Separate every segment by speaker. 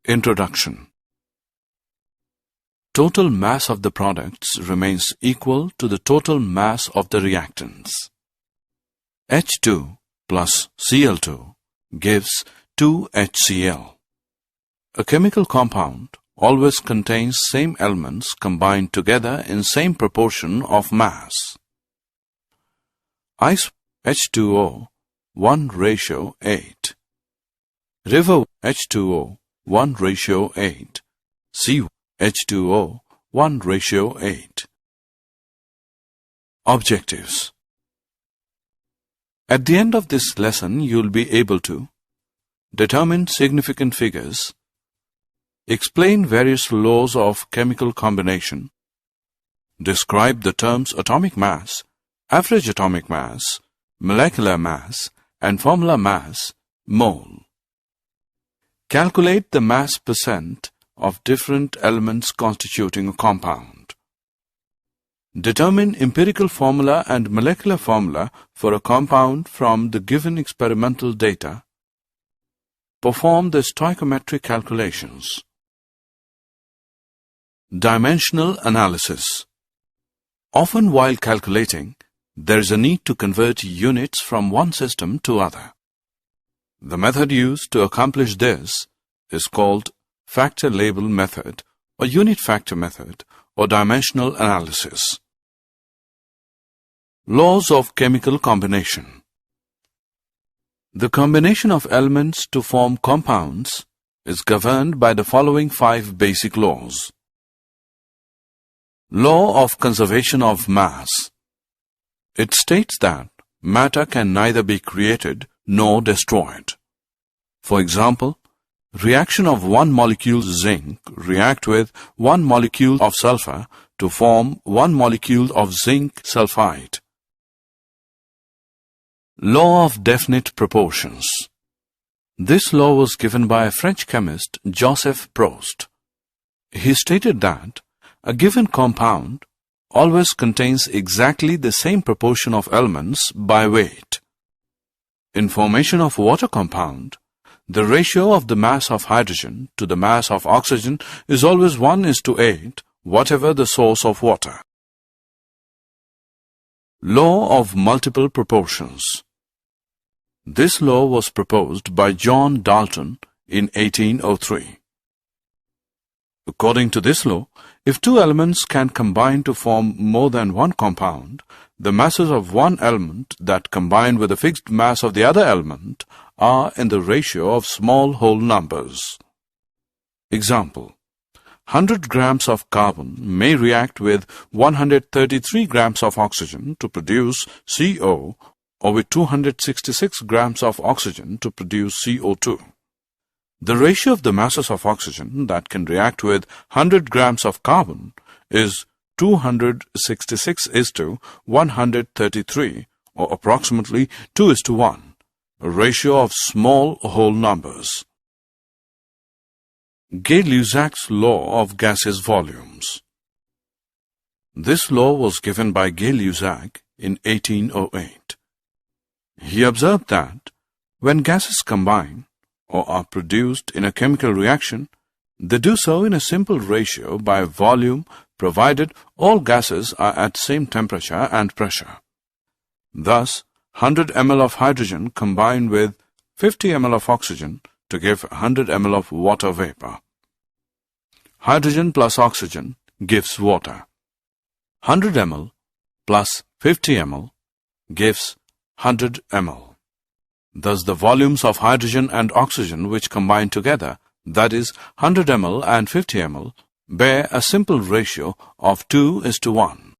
Speaker 1: Introduction. Total mass of the products remains equal to the total mass of the reactants. H2 plus Cl2 gives 2HCl. A chemical compound always contains same elements combined together in same proportion of mass. Ice H2O 1:8. River H2O 1:8. Sea H2O 1:8. Objectives. At the end of this lesson, you'll be able to determine significant figures, explain various laws of chemical combination, describe the terms atomic mass, average atomic mass, molecular mass, and formula mass, mole. Calculate the mass percent of different elements constituting a compound. Determine empirical formula and molecular formula for a compound from the given experimental data. Perform the stoichiometry calculations. Dimensional analysis. Often while calculating, there is a need to convert units from one system to other. The method used to accomplish this is called factor label method or unit factor method or dimensional analysis. Laws of chemical combination. The combination of elements to form compounds is governed by the following 5 basic laws. Law of conservation of mass. It states that matter can neither be created nor destroyed. For example, reaction of one molecule zinc react with one molecule of sulfur to form one molecule of zinc sulfide. Law of definite proportions. This law was given by a French chemist, Joseph Proust. He stated that a given compound always contains exactly the same proportion of elements by weight. In formation of water compound, the ratio of the mass of hydrogen to the mass of oxygen is always 1:8, whatever the source of water. Law of multiple proportions. This law was proposed by John Dalton in 1803. According to this law, if two elements can combine to form more than one compound, the masses of one element that combine with the fixed mass of the other element are in the ratio of small whole numbers. Example: 100 grams of carbon may react with 133 grams of oxygen to produce CO, or with 266 grams of oxygen to produce CO2. The ratio of the masses of oxygen that can react with 100 grams of carbon is 266:133, or approximately 2:1, a ratio of small whole numbers. Gay-Lussac's law of gaseous volumes. This law was given by Gay-Lussac in 1808. He observed that when gases combine or are produced in a chemical reaction, they do so in a simple ratio by volume, provided all gases are at same temperature and pressure. Thus, 100 ml of hydrogen combine with 50 ml of oxygen to give 100 ml of water vapor. Hydrogen plus oxygen gives water. 100 ml plus 50 ml gives 100 ml. Thus, the volumes of hydrogen and oxygen which combine together, that is 100 ml and 50 ml, bear a simple ratio of 2:1.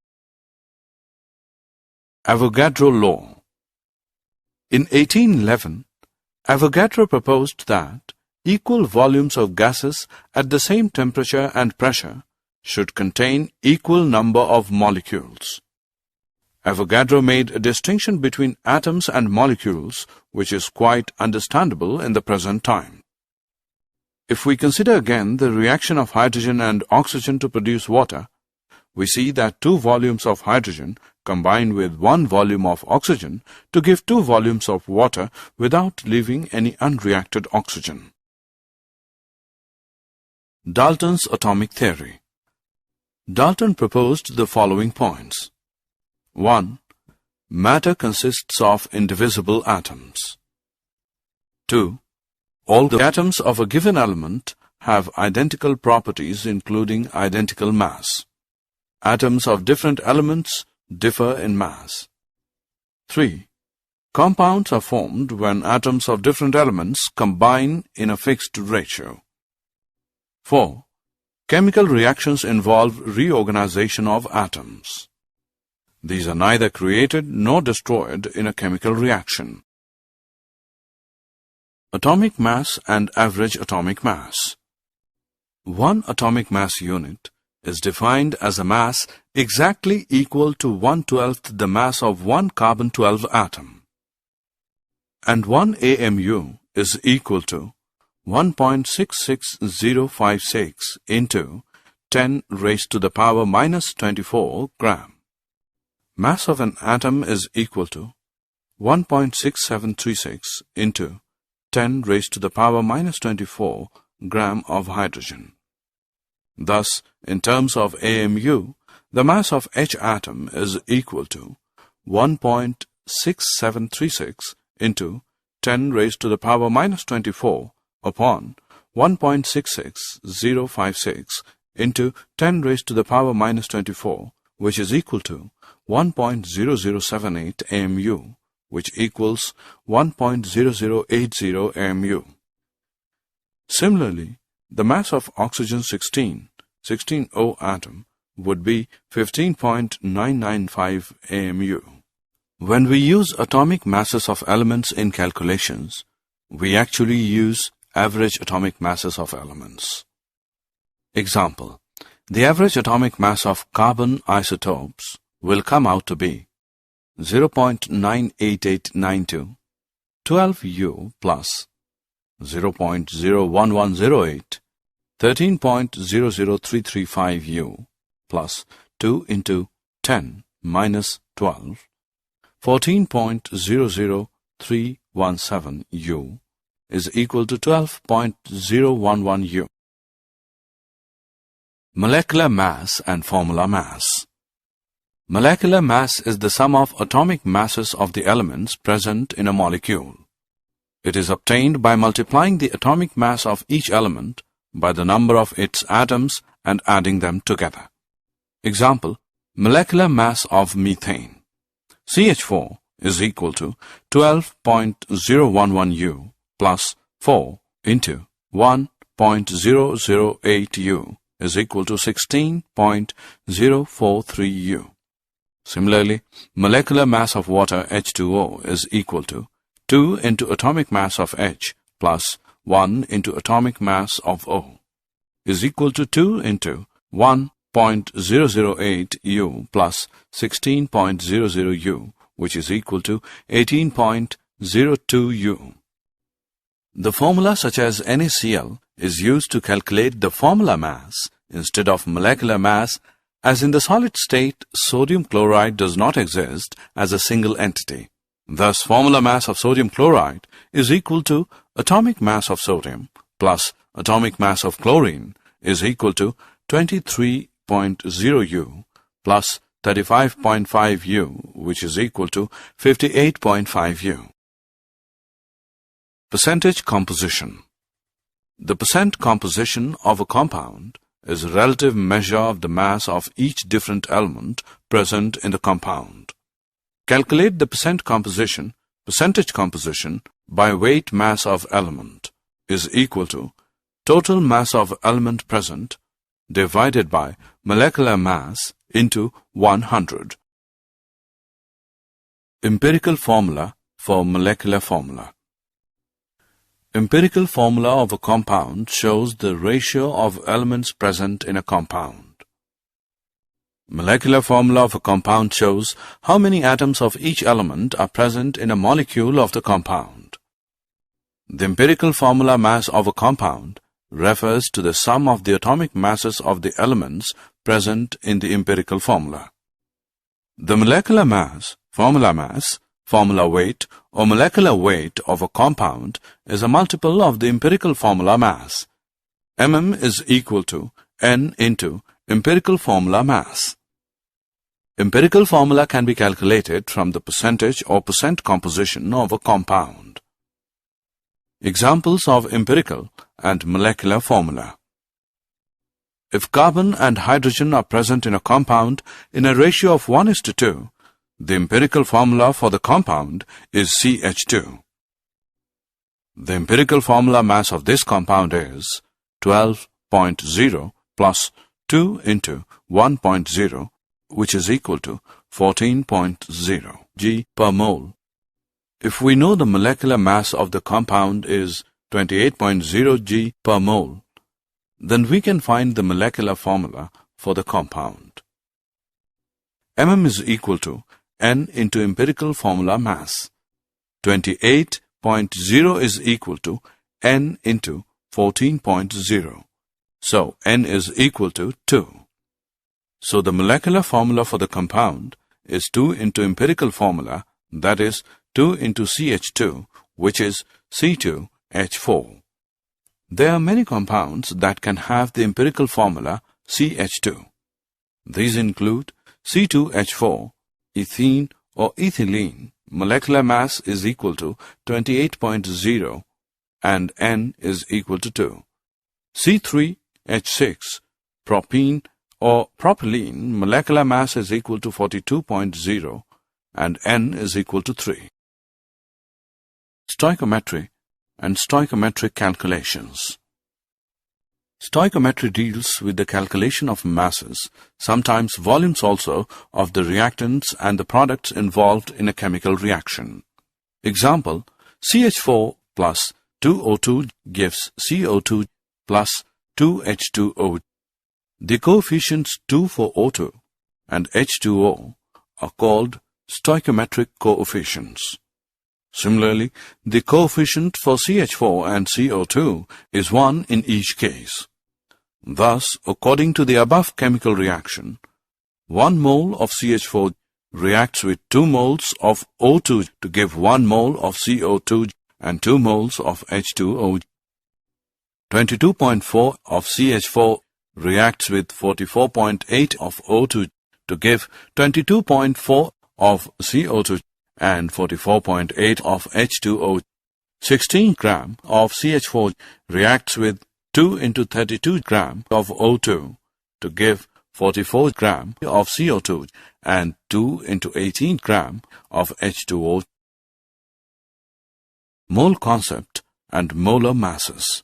Speaker 1: Avogadro Law. In 1811, Avogadro proposed that equal volumes of gases at the same temperature and pressure should contain equal number of molecules. Avogadro made a distinction between atoms and molecules, which is quite understandable in the present time. If we consider again the reaction of hydrogen and oxygen to produce water, we see that 2 volumes of hydrogen combine with 1 volume of oxygen to give 2 volumes of water without leaving any unreacted oxygen. Dalton's atomic theory. Dalton proposed the following points. 1. Matter consists of indivisible atoms. 2. All the atoms of a given element have identical properties including identical mass. Atoms of different elements differ in mass. 3. Compounds are formed when atoms of different elements combine in a fixed ratio. 4. Chemical reactions involve reorganization of atoms. These are neither created nor destroyed in a chemical reaction. Atomic mass and average atomic mass. One atomic mass unit is defined as a mass exactly equal to 1/12 the mass of one carbon-12 atom. And 1 AMU is equal to 1.66056 into 10 raised to the power minus 24 gram. Mass of an atom is equal to 1.6736 into 10 raised to the power minus 24 gram of hydrogen. Thus, in terms of AMU, the mass of each atom is equal to 1.6736 into 10 raised to the power minus 24 upon 1.66056 into 10 raised to the power minus 24, which is equal to 1.0078 AMU, which equals 1.0080 AMU. Similarly, the mass of oxygen 16O atom would be 15.995 AMU. When we use atomic masses of elements in calculations, we actually use average atomic masses of elements. Example: the average atomic mass of carbon isotopes will come out to be 0.98892, 12U plus 0.01108, 13.00335U plus 2 into 10 minus 12, 14.00317U is equal to 12.011U. Molecular mass and formula mass. Molecular mass is the sum of atomic masses of the elements present in a molecule. It is obtained by multiplying the atomic mass of each element by the number of its atoms and adding them together. Example: molecular mass of methane. CH4 is equal to 12.011U plus 4 into 1.008U is equal to 16.043U. Similarly, molecular mass of water H2O is equal to 2 into atomic mass of H plus 1 into atomic mass of O is equal to 2 into 1.008U plus 16.00U, which is equal to 18.02U. The formula such as NaCl is used to calculate the formula mass instead of molecular mass, as in the solid state sodium chloride does not exist as a single entity. Thus, formula mass of sodium chloride is equal to atomic mass of sodium plus atomic mass of chlorine is equal to 23.0U plus 35.5U, which is equal to 58.5U. Percentage composition. The percent composition of a compound is a relative measure of the mass of each different element present in the compound. Calculate the percentage composition by weight mass of element is equal to total mass of element present divided by molecular mass into 100. Empirical formula for molecular formula. Empirical formula of a compound shows the ratio of elements present in a compound. Molecular formula of a compound shows how many atoms of each element are present in a molecule of the compound. The empirical formula mass of a compound refers to the sum of the atomic masses of the elements present in the empirical formula. The molecular mass, formula weight, or molecular weight of a compound is a multiple of the empirical formula mass. mm is equal to N into empirical formula mass. Empirical formula can be calculated from the percentage or percent composition of a compound. Examples of empirical and molecular formula. If carbon and hydrogen are present in a compound in a ratio of 1:2, the empirical formula for the compound is CH2. The empirical formula mass of this compound is 12.0 plus 2 into 1.0, which is equal to 14.0 g per mole. If we know the molecular mass of the compound is 28.0 g per mole, then we can find the molecular formula for the compound. mm is equal to N into empirical formula mass. 28.0 is equal to N into 14.0. So N is equal to 2. So the molecular formula for the compound is 2 into empirical formula, that is 2 into CH2, which is C2H4. There are many compounds that can have the empirical formula CH2. These include C2H4, ethene or ethylene. Molecular mass is equal to 28.0 and N is equal to 2. C3H6, propene or propylene. Molecular mass is equal to 42.0 and N is equal to 3. Stoichiometry and stoichiometric calculations. Stoichiometry deals with the calculation of masses, sometimes volumes also, of the reactants and the products involved in a chemical reaction. Example, CH4 plus 2O2 gives CO2 plus 2H2O. The coefficients 2 for O2 and H2O are called stoichiometric coefficients. Similarly, the coefficient for CH4 and CO2 is 1 in each case. Thus, according to the above chemical reaction, 1 mole of CH4 reacts with 2 moles of O2 to give 1 mole of CO2 and 2 moles of H2O. 22.4 of CH4 reacts with 44.8 of O2 to give 22.4 of CO2 and 44.8 of H2O. 16 gram of CH4 reacts with 2 into 32 gram of O2 to give 44 gram of CO2 and 2 into 18 gram of H2O. Mole concept and molar masses.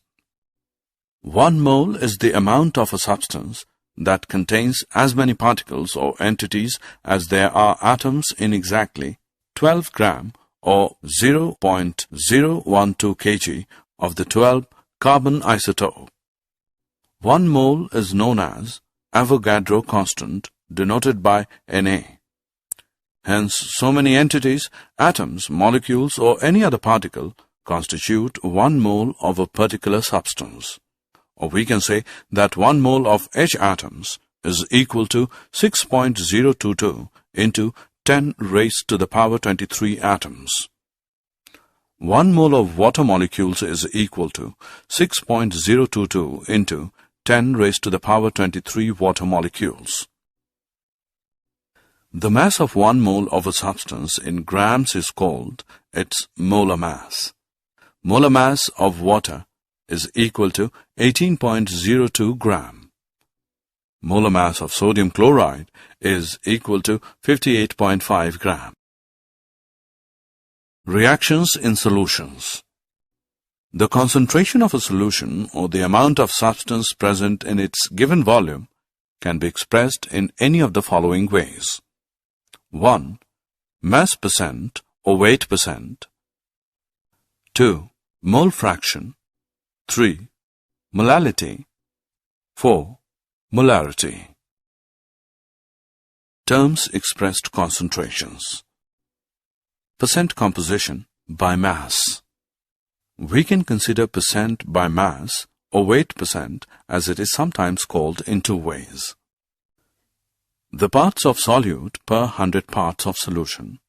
Speaker 1: 1 mole is the amount of a substance that contains as many particles or entities as there are atoms in exactly 12 gram or 0.012 kg of the 12 carbon isotope. 1 mole is known as Avogadro constant, denoted by Na. Hence, so many entities, atoms, molecules or any other particle constitute 1 mole of a particular substance. Or we can say that 1 mole of H atoms is equal to 6.022 into 10 raised to the power 23 atoms. 1 mole of water molecules is equal to 6.022 into 10 raised to the power 23 water molecules. The mass of 1 mole of a substance in grams is called its molar mass. Molar mass of water is equal to 18.02 gram. Molar mass of sodium chloride is equal to 58.5 gram. Reactions in solutions. The concentration of a solution or the amount of substance present in its given volume can be expressed in any of the following ways. 1. Mass percent or weight percent. 2. Mole fraction. 3. Molality. 4. Molarity. Terms expressed concentrations. Percent composition by mass. We can consider percent by mass or weight percent as it is sometimes called in 2 ways. The parts of solute per 100 parts of solution.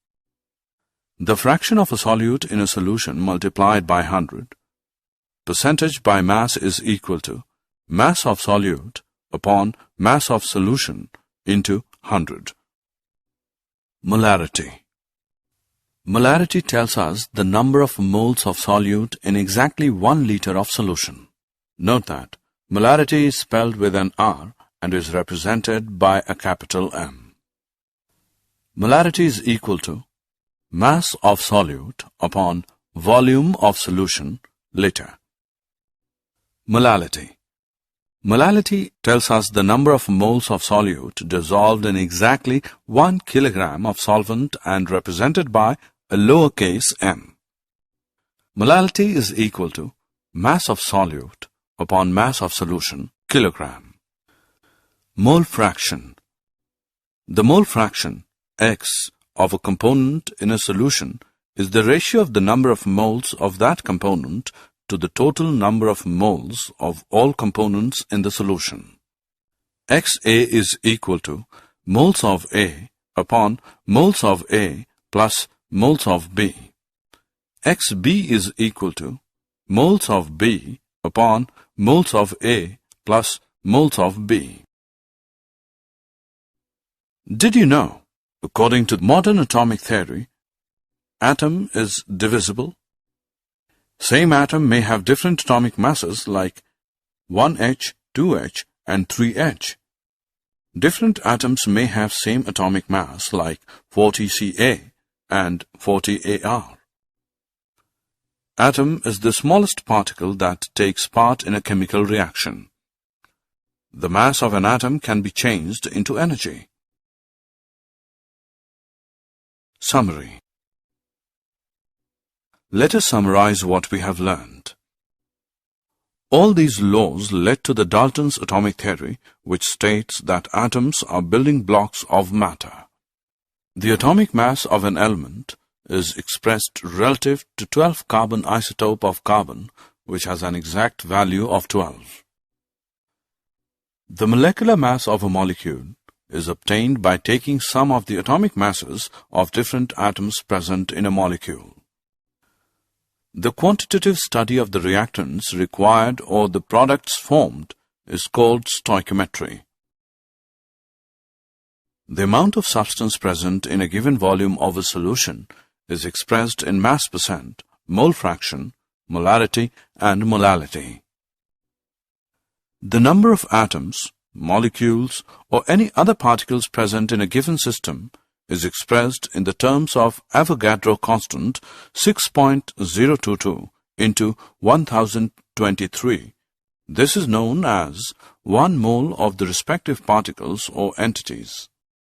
Speaker 1: The fraction of a solute in a solution multiplied by 100. Percentage by mass is equal to mass of solute upon mass of solution into 100. Molarity. Molarity tells us the number of moles of solute in exactly 1 liter of solution. Note that molarity is spelled with an R and is represented by a capital M. Molarity is equal to mass of solute upon volume of solution, liter. Molality. Molality tells us the number of moles of solute dissolved in exactly 1 kilogram of solvent and represented by a lowercase m. Molality is equal to mass of solute upon mass of solution, kilogram. Mole fraction. The mole fraction, X, of a component in a solution is the ratio of the number of moles of that component to the total number of moles of all components in the solution. XA is equal to moles of A upon moles of A plus moles of B. XB is equal to moles of B upon moles of A plus moles of B. Did you know, according to modern atomic theory, atom is divisible? Same atom may have different atomic masses like 1H, 2H, and 3H. Different atoms may have same atomic mass like 40Ca and 40Ar. Atom is the smallest particle that takes part in a chemical reaction. The mass of an atom can be changed into energy. Summary. Let us summarize what we have learned. All these laws led to the Daltons' atomic theory, which states that atoms are building blocks of matter. The atomic mass of an element is expressed relative to 12 carbon isotope of carbon, which has an exact value of 12. The molecular mass of a molecule is obtained by taking sum of the atomic masses of different atoms present in a molecule. The quantitative study of the reactants required or the products formed is called stoichiometry. The amount of substance present in a given volume of a solution is expressed in mass percent, mole fraction, molarity, and molality. The number of atoms, molecules, or any other particles present in a given system is expressed in the terms of Avogadro constant 6.022 into 1023. This is known as 1 mole of the respective particles or entities.